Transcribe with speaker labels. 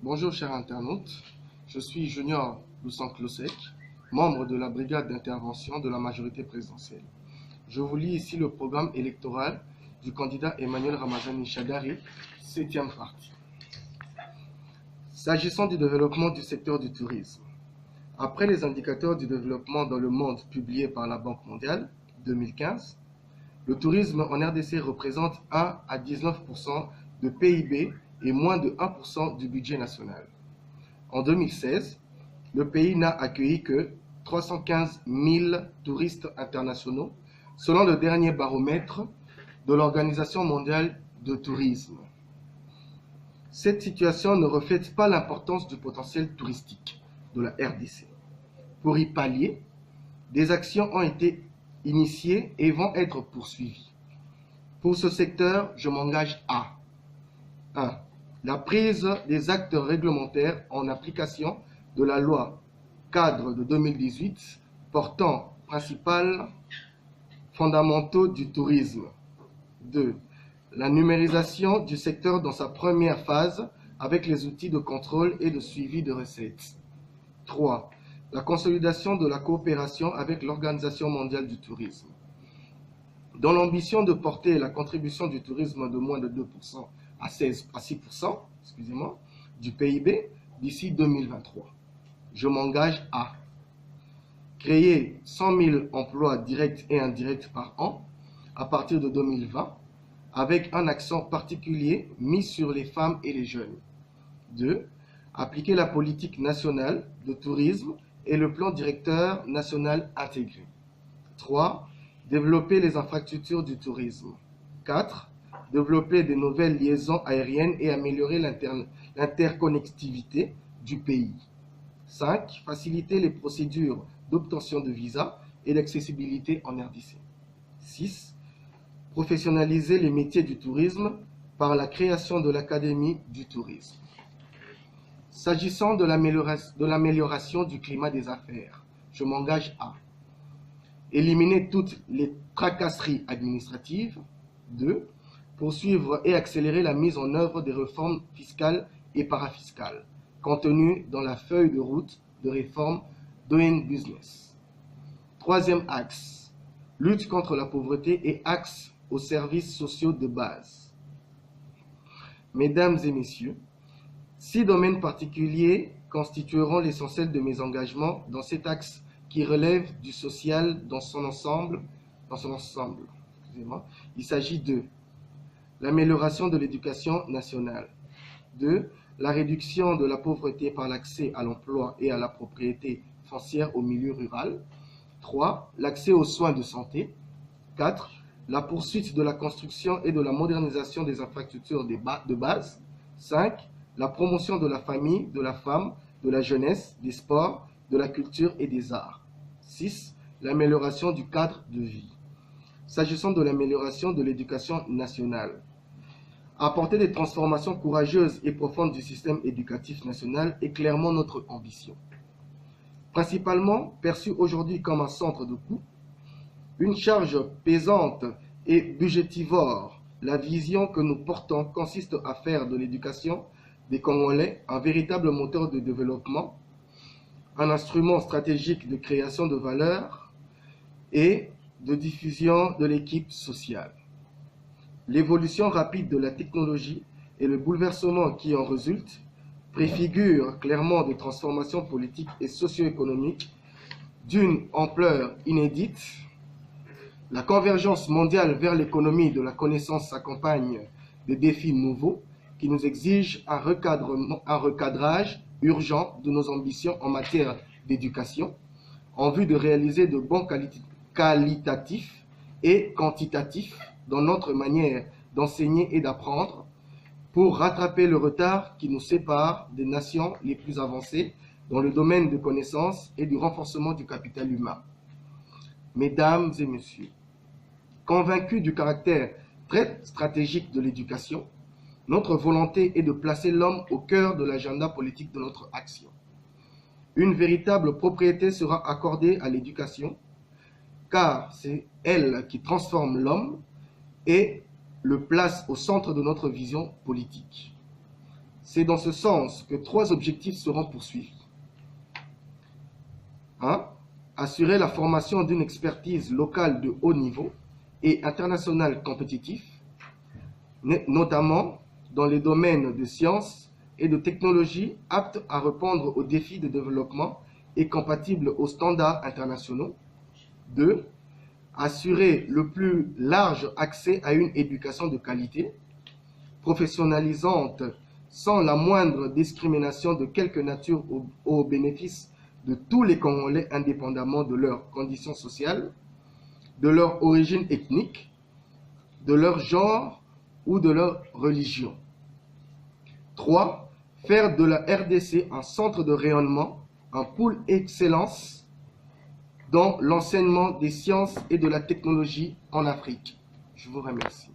Speaker 1: Bonjour chers internautes, je suis Junior Loussan-Klosek, membre de la brigade d'intervention de la majorité présidentielle. Je vous lis ici le programme électoral du candidat Emmanuel Ramazani Shadari, 7e partie. S'agissant du développement du secteur du tourisme, après les indicateurs du développement dans le monde publiés par la Banque mondiale 2015, le tourisme en RDC représente 1 à 19% de PIB et moins de 1% du budget national. En 2016, le pays n'a accueilli que 315 000 touristes internationaux, selon le dernier baromètre de l'Organisation mondiale de tourisme. Cette situation ne reflète pas l'importance du potentiel touristique de la RDC. Pour y pallier, des actions ont été initiées et vont être poursuivies. Pour ce secteur, je m'engage à 1. La prise des actes réglementaires en application de la loi cadre de 2018 portant principes fondamentaux du tourisme. 2. La numérisation du secteur dans sa première phase avec les outils de contrôle et de suivi de recettes. 3. La consolidation de la coopération avec l'Organisation mondiale du tourisme. Dans l'ambition de porter la contribution du tourisme de moins de 2% à 6% du PIB d'ici 2023. Je m'engage à créer 100 000 emplois directs et indirects par an à partir de 2020, avec un accent particulier mis sur les femmes et les jeunes. 2. Appliquer la politique nationale de tourisme et le plan directeur national intégré. 3. Développer les infrastructures du tourisme. 4. Développer de nouvelles liaisons aériennes et améliorer l'interconnectivité du pays. 5. Faciliter les procédures d'obtention de visa et l'accessibilité en RDC. 6. Professionnaliser les métiers du tourisme par la création de l'Académie du tourisme. S'agissant de l'amélioration du climat des affaires, je m'engage à éliminer toutes les tracasseries administratives. 2. Poursuivre et accélérer la mise en œuvre des réformes fiscales et parafiscales, contenues dans la feuille de route de réforme Doing Business. 3e axe, lutte contre la pauvreté et axe aux services sociaux de base. Mesdames et messieurs, 6 domaines particuliers constitueront l'essentiel de mes engagements dans cet axe qui relève du social dans son ensemble. Il s'agit de l'amélioration de l'éducation nationale. 2. La réduction de la pauvreté par l'accès à l'emploi et à la propriété foncière au milieu rural. 3. L'accès aux soins de santé. 4. La poursuite de la construction et de la modernisation des infrastructures de base. 5. La promotion de la famille, de la femme, de la jeunesse, des sports, de la culture et des arts. 6. L'amélioration du cadre de vie. S'agissant de l'amélioration de l'éducation nationale, apporter des transformations courageuses et profondes du système éducatif national est clairement notre ambition. Principalement perçu aujourd'hui comme un centre de coût, une charge pesante et budgétivore, la vision que nous portons consiste à faire de l'éducation des Congolais un véritable moteur de développement, un instrument stratégique de création de valeur et de diffusion de l'équipe sociale. L'évolution rapide de la technologie et le bouleversement qui en résulte préfigurent clairement des transformations politiques et socio-économiques d'une ampleur inédite. La convergence mondiale vers l'économie de la connaissance s'accompagne de défis nouveaux qui nous exigent un recadrage urgent de nos ambitions en matière d'éducation en vue de réaliser de bons qualitatifs et quantitatifs dans notre manière d'enseigner et d'apprendre pour rattraper le retard qui nous sépare des nations les plus avancées dans le domaine de connaissances et du renforcement du capital humain. Mesdames et messieurs, convaincus du caractère très stratégique de l'éducation, notre volonté est de placer l'homme au cœur de l'agenda politique de notre action. Une véritable propriété sera accordée à l'éducation, car c'est elle qui transforme l'homme et le place au centre de notre vision politique. C'est dans ce sens que 3 objectifs seront poursuivis. 1. Assurer la formation d'une expertise locale de haut niveau et internationale compétitive, notamment dans les domaines de sciences et de technologies aptes à répondre aux défis de développement et compatibles aux standards internationaux. 2. Assurer le plus large accès à une éducation de qualité, professionnalisante sans la moindre discrimination de quelque nature au bénéfice de tous les Congolais indépendamment de leurs conditions sociales, de leur origine ethnique, de leur genre ou de leur religion. 3. Faire de la RDC un centre de rayonnement, un pôle excellence dans l'enseignement des sciences et de la technologie en Afrique. Je vous remercie.